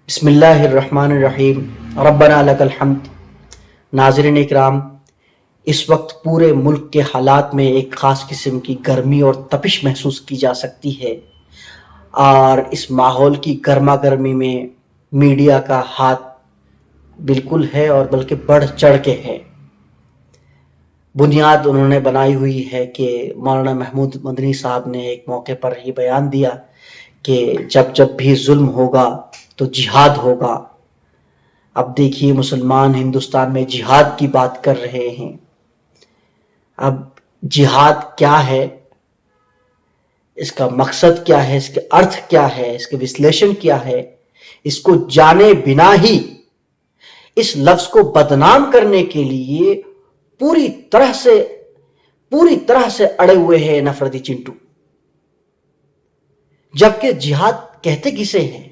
بسم اللہ الرحمن الرحیم ربنا لک الحمد۔ ناظرین اکرام، اس وقت پورے ملک کے حالات میں ایک خاص قسم کی گرمی اور تپش محسوس کی جا سکتی ہے، اور اس ماحول کی گرما گرمی میں میڈیا کا ہاتھ بالکل ہے اور بلکہ بڑھ چڑھ کے ہے۔ بنیاد انہوں نے بنائی ہوئی ہے کہ مولانا محمود مدنی صاحب نے ایک موقع پر یہ بیان دیا کہ جب بھی ظلم ہوگا تو جہاد ہوگا۔ اب دیکھیے، مسلمان ہندوستان میں جہاد کی بات کر رہے ہیں۔ اب جہاد کیا ہے، اس کا مقصد کیا ہے، اس کے ارتھ کیا ہے، اس کے وسلیشن کیا ہے، اس کو جانے بنا ہی اس لفظ کو بدنام کرنے کے لیے پوری طرح سے اڑے ہوئے ہیں نفرتی چنٹو۔ جبکہ جہاد کہتے کسے ہیں؟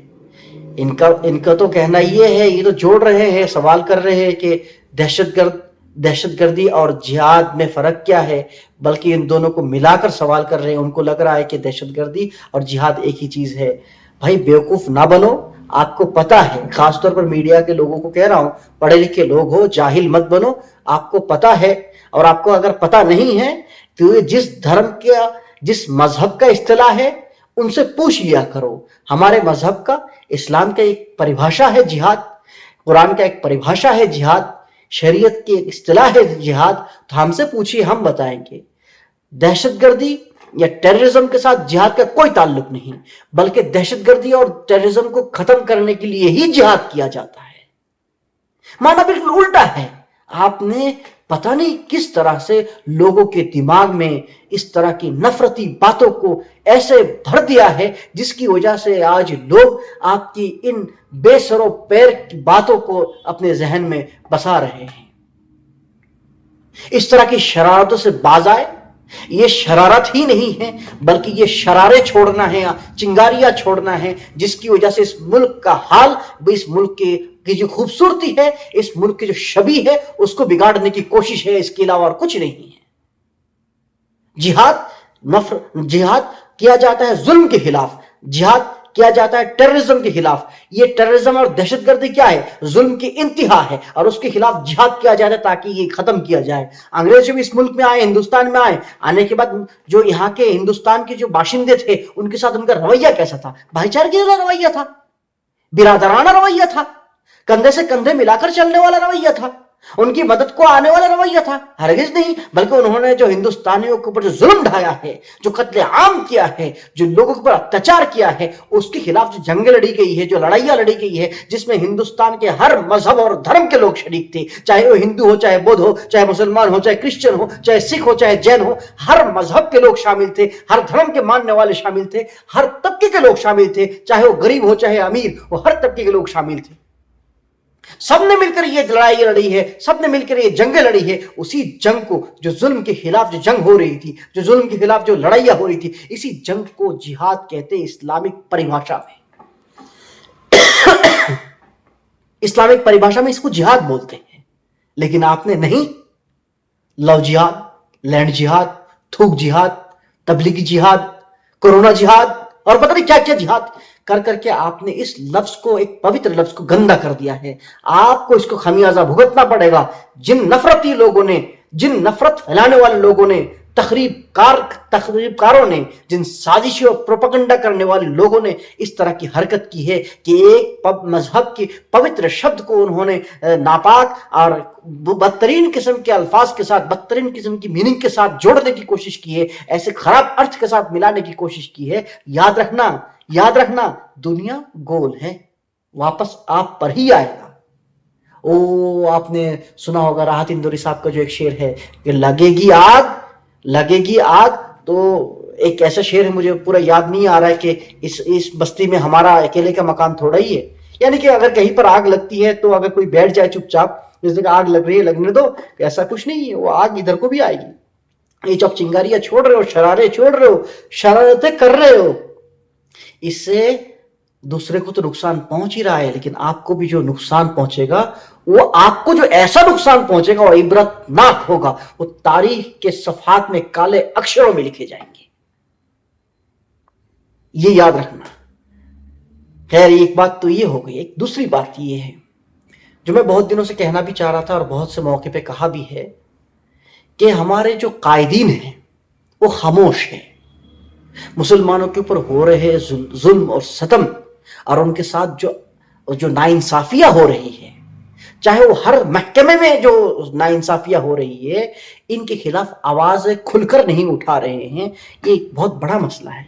ان کا تو کہنا یہ ہے، یہ تو جوڑ رہے ہیں، سوال کر رہے ہیں کہ دہشت گردی اور جہاد میں فرق کیا ہے، بلکہ ان دونوں کو ملا کر سوال کر رہے ہیں۔ ان کو لگ رہا ہے کہ دہشت گردی اور جہاد ایک ہی چیز ہے۔ بھائی بیوقوف نہ بنو، آپ کو پتا ہے، خاص طور پر میڈیا کے لوگوں کو کہہ رہا ہوں، پڑھے لکھے لوگ ہو، جاہل مت بنو، آپ کو پتا ہے۔ اور آپ کو اگر پتا نہیں ہے تو یہ جس مذہب کا اصطلاح ہے ان سے پوچھ لیا کرو۔ ہمارے مذہب کا، اسلام کا ایک پریبھاشا ہے جہاد، قرآن کا ایک پریبھاشا ہے جہاد، شریعت کی ایک اصطلاح ہے جہاد، تو ہم سے پوچھئے، ہم بتائیں گے۔ دہشت گردی یا ٹیررزم کے ساتھ جہاد کا کوئی تعلق نہیں، بلکہ دہشت گردی اور ٹیررزم کو ختم کرنے کے لیے ہی جہاد کیا جاتا ہے۔ معنی بالکل الٹا ہے۔ آپ نے پتہ نہیں کس طرح سے لوگوں کے دماغ میں اس طرح کی نفرتی باتوں کو ایسے بھر دیا ہے، جس کی وجہ سے آج لوگ آپ کی ان بے سر و پیر کی باتوں کو اپنے ذہن میں بسا رہے ہیں۔ اس طرح کی شرارتوں سے باز آئے۔ یہ شرارت ہی نہیں ہے، بلکہ یہ شرارے چھوڑنا ہے، چنگاریاں چھوڑنا ہے، جس کی وجہ سے اس ملک کا حال، اس ملک کی جو خوبصورتی ہے، اس ملک کی جو شبیہ ہے، اس کو بگاڑنے کی کوشش ہے، اس کے علاوہ اور کچھ نہیں ہے۔ جہاد کیا جاتا ہے ظلم کے خلاف، جہاد کیا جاتا ہے ٹیررزم کے خلاف۔ یہ ٹیررزم اور دہشت گردی کیا ہے؟ ظلم کی انتہا ہے، اور اس کے خلاف جہاد کیا جاتا ہے تاکہ یہ ختم کیا جائے۔ انگریز جب اس ملک میں آئے، ہندوستان میں آئے، آنے کے بعد جو یہاں کے ہندوستان کے جو باشندے تھے، ان کے ساتھ ان کا رویہ کیسا تھا؟ بھائی چارگی والا رویہ تھا، برادرانہ رویہ تھا، کندھے سے کندھے ملا کر چلنے والا رویہ تھا، ان کی مدد کو آنے والا رویہ تھا۔ ہرگز نہیں، بلکہ انہوں نے جو ہندوستانیوں کے اوپر جو ظلم ڈھایا ہے، جو قتل عام کیا ہے، جو لوگوں کے اوپر اتیاچار کیا ہے، اس کے خلاف جو جنگیں لڑی گئی ہے، جو لڑائیاں لڑی گئی ہے، جس میں ہندوستان کے ہر مذہب اور دھرم کے لوگ شریک تھے، چاہے وہ ہندو ہو، چاہے بدھ ہو، چاہے مسلمان ہو، چاہے کرسچن ہو، چاہے سکھ ہو، چاہے جین ہو، ہر مذہب کے لوگ شامل تھے، ہر دھرم کے ماننے والے شامل تھے، ہر طبقے کے لوگ شامل تھے، چاہے وہ غریب ہو چاہے امیر، وہ ہر طبقے کے لوگ شامل تھے۔ سب نے مل کر یہ لڑائی لڑی ہے، سب نے مل کر یہ جنگیں لڑی ہے۔ اسی جنگ کو، جو ظلم کے خلاف جو جنگ ہو رہی تھی، جو ظلم کے خلاف جو لڑائیاں ہو رہی تھی، اسی جنگ کو جہاد کہتے ہیں اسلامک پریبھاشا میں۔ اسلامک پریبھاشا میں اس کو جہاد بولتے ہیں، لیکن آپ نے نہیں، لو جہاد، لینڈ جہاد، تھوک جہاد، تبلیغی جہاد، کورونا جہاد، اور پتہ نہیں کیا کیا جہاد کر کے آپ نے اس لفظ کو، ایک پوتر لفظ کو گندا کر دیا ہے۔ آپ کو اس کو خمیازہ بھگتنا پڑے گا۔ جن نفرتی لوگوں نے، جن نفرت پھیلانے والے لوگوں نے، تخریب کاروں نے، جن سازشی اور پروپیگنڈا کرنے والے لوگوں نے اس طرح کی حرکت کی ہے کہ ایک مذہب کے پوتر شبد کو انہوں نے ناپاک اور بدترین قسم کے الفاظ کے ساتھ، بدترین قسم کی میننگ کے ساتھ جوڑنے کی کوشش کی ہے، ایسے خراب ارتھ کے ساتھ ملانے کی کوشش کی ہے۔ یاد رکھنا، دنیا گول ہے، واپس آپ پر ہی آئے گا۔ آپ نے سنا ہوگا راحت اندوری صاحب کا جو ایک شعر ہے کہ لگے گی آگ، تو ایک ایسا شعر ہے، مجھے پورا یاد نہیں آ رہا ہے کہ اس بستی میں ہمارا اکیلے کا مکان تھوڑا ہی ہے، یعنی کہ اگر کہیں پر آگ لگتی ہے تو اگر کوئی بیٹھ جائے چپ چاپ، جس جگہ آگ لگ رہی ہے لگنے دو، ایسا کچھ نہیں ہے، وہ آگ ادھر کو بھی آئے گی۔ یہ جب چنگاریاں چھوڑ رہے ہو، شرارے چھوڑ رہے ہو، شرارتیں کر رہے ہو، اس سے دوسرے کو تو نقصان پہنچ ہی رہا ہے، لیکن آپ کو بھی جو نقصان پہنچے گا، وہ آپ کو جو ایسا نقصان پہنچے گا وہ عبرتناک ہوگا، وہ تاریخ کے صفحات میں کالے اکشروں میں لکھے جائیں گے۔ یہ یاد رکھنا خیر ایک بات تو یہ ہو گئی. ایک دوسری بات یہ ہے جو میں بہت دنوں سے کہنا بھی چاہ رہا تھا اور بہت سے موقع پہ کہا بھی ہے کہ ہمارے جو قائدین ہیں وہ خاموش ہیں. مسلمانوں کے اوپر ہو رہے ظلم اور ستم اور ان کے ساتھ جو ناانصافیاں ہو رہی ہے، چاہے وہ ہر محکمے میں جو ناانصافیاں ہو رہی ہے، ان کے خلاف آواز کھل کر نہیں اٹھا رہے ہیں. یہ ایک بہت بڑا مسئلہ ہے.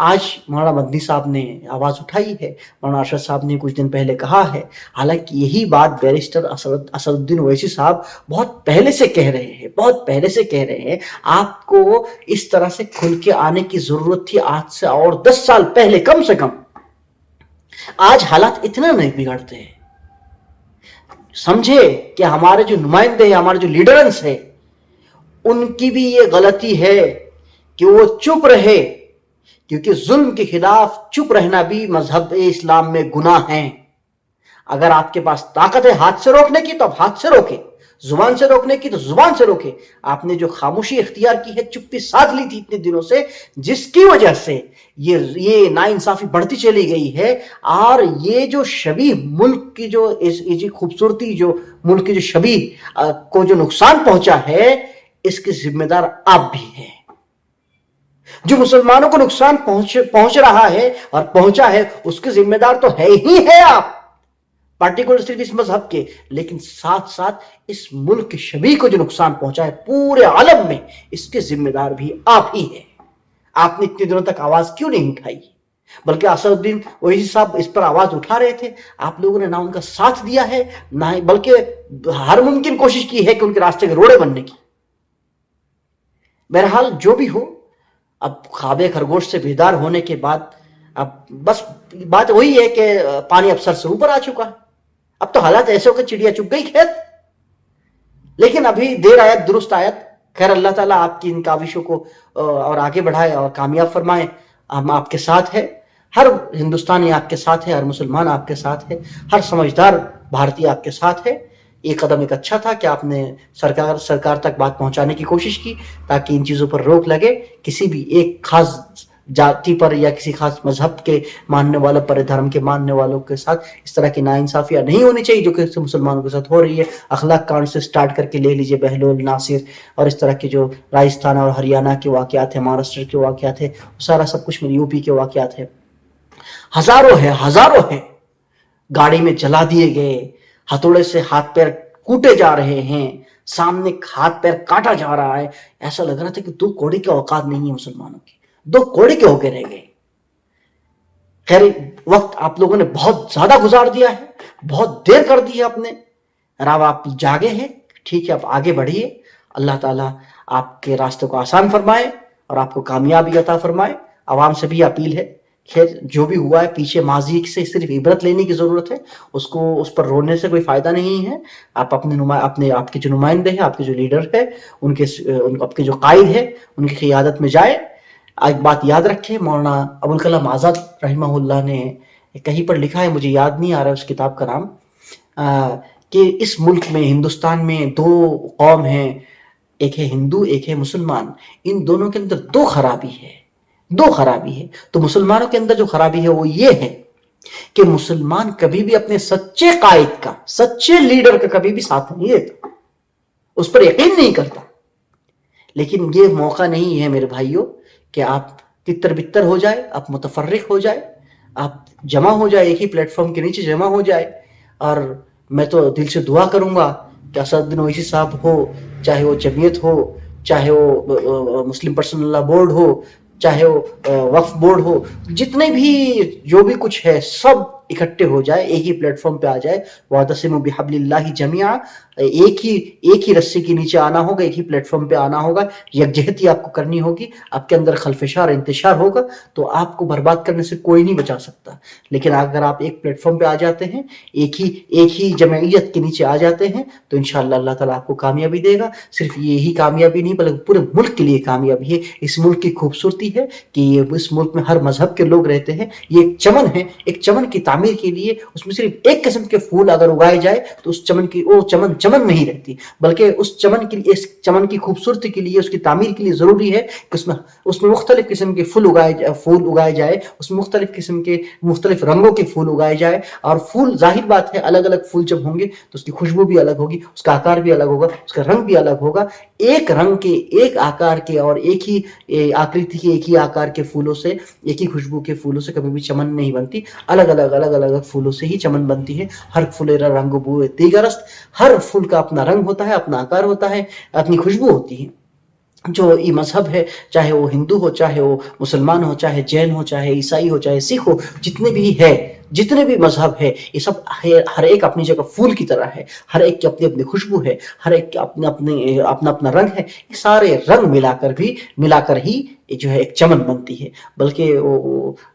آج مولانا مدنی صاحب نے آواز اٹھائی ہے، مولانا ارشد صاحب نے کچھ دن پہلے کہا ہے. حالانکہ یہی بات بیرسٹر اسد الدین اویسی صاحب بہت پہلے سے کہہ رہے ہیں. آپ کو اس طرح سے کھل کے آنے کی ضرورت تھی آج سے اور 10 سال پہلے کم سے کم. آج حالات اتنا نہیں بگڑتے ہیں. سمجھے کہ ہمارے جو نمائندے ہیں، ہمارے جو لیڈرنس ہیں، ان کی بھی یہ غلطی ہے کہ وہ چپ رہے، کیونکہ ظلم کے خلاف چپ رہنا بھی مذہب اسلام میں گناہ ہے. اگر آپ کے پاس طاقت ہے ہاتھ سے روکنے کی تو آپ ہاتھ سے روکے، زبان سے روکنے کی تو زبان سے روکے. آپ نے جو خاموشی اختیار کی ہے، چپی ساتھ لی تھی اتنے دنوں سے، جس کی وجہ سے یہ ناانصافی بڑھتی چلی گئی ہے. اور یہ جو شبیہ ملک کی جو خوبصورتی، جو ملک کی جو شبیہ کو جو نقصان پہنچا ہے، اس کی ذمہ دار آپ بھی ہیں. جو مسلمانوں کو نقصان پہنچ رہا ہے اور پہنچا ہے، اس کے ذمہ دار تو ہے ہی ہے آپ، پارٹیکولر صرف اس مذہب کے، لیکن ساتھ ساتھ اس ملک کے شبیہ کو جو نقصان پہنچا ہے پورے عالم میں، اس کے ذمہ دار بھی آپ ہی ہیں. آپ نے اتنے دنوں تک آواز کیوں نہیں اٹھائی؟ بلکہ اسد الدین اویسی صاحب اس پر آواز اٹھا رہے تھے. آپ لوگوں نے نہ ان کا ساتھ دیا ہے، نہ بلکہ ہر ممکن کوشش کی ہے کہ ان کے راستے کے روڑے بننے کی. بہرحال جو بھی ہو، اب خواب خرگوش سے بیدار ہونے کے بعد اب بس بات وہی ہے کہ پانی اب سر سے اوپر آ چکا ہے. اب تو حالات ایسے ہو کہ چڑیا چگ گئی کھیت. لیکن ابھی دیر آیت درست آیت. خیر اللہ تعالیٰ آپ کی ان کاوشوں کو اور آگے بڑھائے اور کامیاب فرمائے. ہم آپ کے ساتھ ہے، ہر ہندوستانی آپ کے ساتھ ہے، ہر مسلمان آپ کے ساتھ ہے، ہر سمجھدار بھارتی آپ کے ساتھ ہے. یہ قدم ایک اچھا تھا کہ آپ نے سرکار تک بات پہنچانے کی کوشش کی تاکہ ان چیزوں پر روک لگے. کسی بھی ایک خاص جاتی پر یا کسی خاص مذہب کے ماننے والوں پر، دھرم کے ماننے والوں کے ساتھ اس طرح کی ناانصافیاں نہیں ہونی چاہیے جو کہ مسلمانوں کے ساتھ ہو رہی ہے. اخلاق کانڈ سے سٹارٹ کر کے لے لیجئے بہلول، ناصر اور اس طرح کے جو راجستھان اور ہریانہ کے واقعات ہیں، مہاراشٹر کے واقعات ہیں، سارا سب کچھ میری یو پی کے واقعات ہیں. ہزاروں ہیں گاڑی میں جلا دیے گئے، ہتھوڑے سے ہاتھ پیر کوٹے جا رہے ہیں، سامنے ہاتھ پیر کاٹا جا رہا ہے. ایسا لگ رہا تھا کہ 2 کوڑی کے اوقات نہیں ہے مسلمانوں کی، 2 کوڑی کے ہو کے رہ گئے. خیر وقت آپ لوگوں نے بہت زیادہ گزار دیا ہے، بہت دیر کر دی ہے آپ نے. اب آپ جاگے ہیں، ٹھیک ہے، آپ آگے بڑھیے. اللہ تعالیٰ آپ کے راستوں کو آسان فرمائے اور آپ کو کامیابی عطا فرمائے. عوام سے بھی اپیل ہے، خیر جو بھی ہوا ہے پیچھے ماضی سے صرف عبرت لینے کی ضرورت ہے. اس پر رونے سے کوئی فائدہ نہیں ہے. آپ آپ کے جو نمائندے ہیں، آپ کے جو لیڈر ہیں، آپ کے جو قائد ہیں، ان کی قیادت میں جائے. ایک بات یاد رکھیں، مولانا ابوالکلام آزاد رحمہ اللہ نے کہیں پر لکھا ہے، مجھے یاد نہیں آ رہا ہے اس کتاب کا نام، کہ اس ملک میں، ہندوستان میں 2 قوم ہیں، ایک ہے ہندو، ایک ہے مسلمان. ان دونوں کے اندر 2 خرابی ہے. تو مسلمانوں کے اندر جو خرابی ہے وہ یہ ہے کہ مسلمان کبھی بھی اپنے سچے قائد کا، سچے لیڈر کا کبھی بھی ساتھ نہیں دیتا، اس پر یقین نہیں کرتا. لیکن یہ موقع نہیں ہے میرے بھائیوں کہ آپ تتر بتر ہو جائے، آپ متفرق ہو جائے، آپ جمع ہو جائے، ایک ہی پلیٹ فارم کے نیچے جمع ہو جائے. اور میں تو دل سے دعا کروں گا کہ اسد الدین اویسی صاحب ہو، چاہے وہ جمعیت ہو، چاہے وہ مسلم پرسنل لا بورڈ ہو، چاہے وہ وقف بورڈ ہو، جتنے بھی جو بھی کچھ ہے سب اکٹھے ہو جائے، ایک ہی پلیٹ فارم پہ آ جائے. وَاعْتَصِمُوا بِحَبْلِ اللَّهِ جَمِيعًا. ایک ہی رسی کے نیچے آنا ہوگا، ایک ہی پلیٹ فارم پہ آنا ہوگا. یکجہتی آپ کو کرنی ہوگی. آپ کے اندر خلفشار انتشار ہوگا تو آپ کو برباد کرنے سے کوئی نہیں بچا سکتا. لیکن اگر آپ ایک پلیٹ فارم پہ آ جاتے ہیں، ایک ہی جمعیت کے نیچے آ جاتے ہیں، تو انشاءاللہ اللہ تعالیٰ آپ کو کامیابی دے گا. صرف یہی کامیابی نہیں بلکہ پورے ملک کے لیے کامیابی ہے. اس ملک کی خوبصورتی ہے کہ اس ملک میں ہر مذہب کے لوگ رہتے ہیں. یہ ایک چمن ہے، ایک چمن کی تعمیر تعمیر کے لیے اس میں صرف ایک قسم کے پھول اگر اگائے جائے تو اس چمن کی وہ چمن نہیں رہتی، بلکہ اس چمن کے لیے، اس چمن کی خوبصورتی کے لیے، اس کی تعمیر کے لیے ضروری ہے کہ اس میں مختلف قسم کے پھول اگائے جائے، اس میں مختلف قسم کے مختلف رنگوں کے پھول اگائے جائے. اور پھول ظاہر بات ہے الگ الگ پھول جب ہوں گے تو اس کی خوشبو بھی الگ ہوگی، اس کا آکار بھی الگ ہوگا، اس کا رنگ بھی الگ ہوگا. ایک رنگ کے، ایک آکار کے اور ایک ہی آکرتی کے، ایک ہی آکار کے پھولوں سے، ایک ہی خوشبو کے پھولوں سے کبھی بھی چمن نہیں بنتی. الگ الگ پھولوں سے ہی چمن بنتی ہے. ہر پھول رنگ بو دیگر است، ہر پھول کا اپنا رنگ ہوتا ہے، اپنا آکار ہوتا ہے، اپنی خوشبو ہوتی ہے. جو یہ مذہب ہے، چاہے وہ ہندو ہو، چاہے وہ مسلمان ہو، چاہے جین ہو، چاہے عیسائی ہو، چاہے سکھ ہو، جتنے بھی مذہب ہے، یہ سب ہر ایک اپنی جگہ پھول کی طرح ہے. ہر ایک کی اپنی اپنی خوشبو ہے، ہر ایک کا اپنا اپنا رنگ ہے. یہ سارے رنگ ملا کر ہی جو ہے ایک چمن بنتی ہے. بلکہ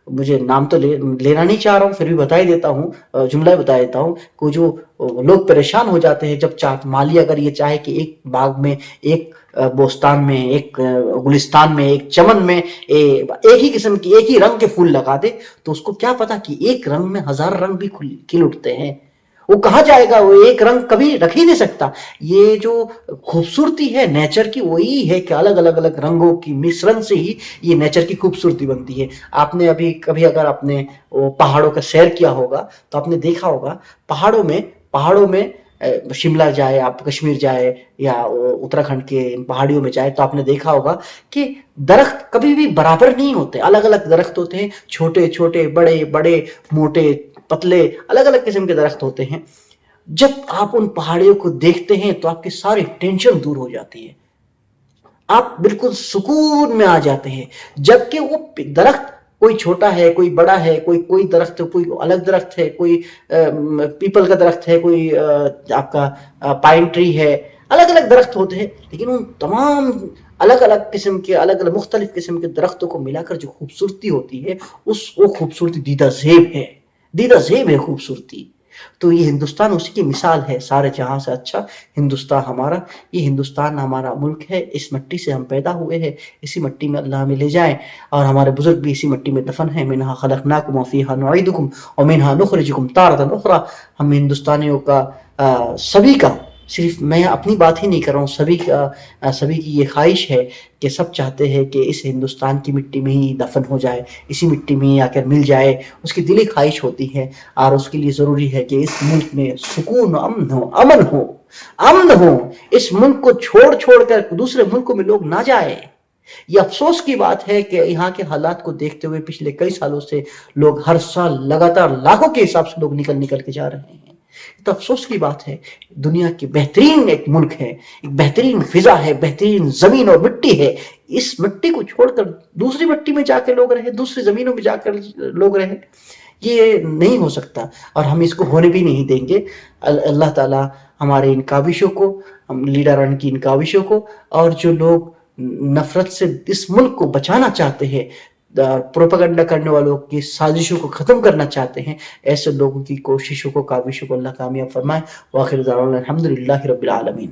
مجھے نام تو لینا نہیں چاہ رہا ہوں، پھر بھی بتا ہی دیتا ہوں، جملہ بتا دیتا ہوں کہ جو لوگ پریشان ہو جاتے ہیں جب مالی اگر یہ چاہے کہ ایک باغ میں، ایک بوستان میں، ایک گلستان میں، ایک چمن میں ایک ہی قسم کی، ایک ہی رنگ کے پھول لگا دے، تو اس کو کیا پتا کہ ایک رنگ میں ہزار رنگ بھی کھل اٹھتے ہیں. وہ کہاں جائے گا؟ وہ ایک رنگ کبھی رکھ ہی نہیں سکتا. یہ جو خوبصورتی ہے نیچر کی وہی ہے کہ الگ الگ رنگوں کی مشرن سے ہی یہ نیچر کی خوبصورتی بنتی ہے. آپ نے کبھی اگر آپ نے پہاڑوں کا سیر کیا ہوگا تو آپ نے دیکھا ہوگا پہاڑوں میں شملہ جائے، آپ کشمیر جائے یا اتراکھنڈ کے پہاڑیوں میں جائے تو آپ نے دیکھا ہوگا کہ درخت کبھی بھی برابر نہیں ہوتے. الگ الگ درخت ہوتے ہیں، چھوٹے چھوٹے، بڑے بڑے، موٹے پتلے، الگ الگ قسم کے درخت ہوتے ہیں. جب آپ ان پہاڑیوں کو دیکھتے ہیں تو آپ کی ساری ٹینشن دور ہو جاتی ہے، آپ بالکل سکون میں آ جاتے ہیں. جبکہ وہ درخت کوئی چھوٹا ہے، کوئی بڑا ہے، کوئی درخت، کوئی الگ درخت ہے، کوئی پیپل کا درخت ہے، کوئی آپ کا پائن ٹری ہے، الگ الگ درخت ہوتے ہیں. لیکن ان تمام الگ الگ قسم کے، الگ الگ مختلف قسم کے درختوں کو ملا کر جو خوبصورتی ہوتی ہے، وہ خوبصورتی دیدہ زیب ہے خوبصورتی. تو یہ ہندوستان اسی کی مثال ہے، سارے جہاں سے اچھا ہندوستان ہمارا. یہ ہندوستان ہمارا ملک ہے، اس مٹی سے ہم پیدا ہوئے ہیں، اسی مٹی میں اللہ ہمیں لے جائے. اور ہمارے بزرگ بھی اسی مٹی میں دفن ہیں. منہا خلقناکم وفیہا نعیدکم ومنہا نخرجکم تارۃ اخری. ہم ہندوستانیوں کا، سبھی کا، صرف میں اپنی بات ہی نہیں کر رہا ہوں، سبھی کی یہ خواہش ہے کہ سب چاہتے ہیں کہ اس ہندوستان کی مٹی میں ہی دفن ہو جائے، اسی مٹی میں ہی آ کر مل جائے. اس کی دلی خواہش ہوتی ہے. اور اس کے لیے ضروری ہے کہ اس ملک میں سکون، امن ہو. اس ملک کو چھوڑ کر دوسرے ملکوں میں لوگ نہ جائے. یہ افسوس کی بات ہے کہ یہاں کے حالات کو دیکھتے ہوئے پچھلے کئی سالوں سے لوگ ہر سال لگاتار لاکھوں کے حساب سے لوگ نکل کے جا رہے ہیں. تو افسوس کی بات ہے. دنیا کی بہترین ایک ملک ہے، ایک بہترین فضا ہے، بہترین زمین اور مٹی ہے. اس مٹی کو چھوڑ کر دوسری مٹی میں جا کے لوگ رہے، دوسری زمینوں میں جا کر لوگ رہے، یہ نہیں ہو سکتا. اور ہم اس کو ہونے بھی نہیں دیں گے. اللہ تعالی ہمارے ان کاوشوں کو، لیڈران کی ان کاوشوں کو، اور جو لوگ نفرت سے اس ملک کو بچانا چاہتے ہیں، پروپیگنڈا کرنے والوں کی سازشوں کو ختم کرنا چاہتے ہیں، ایسے لوگوں کی کوششوں کو، کاوشوں کو اللہ کامیاب فرمائے. وآخر دعوانا الحمدللہ رب العالمین.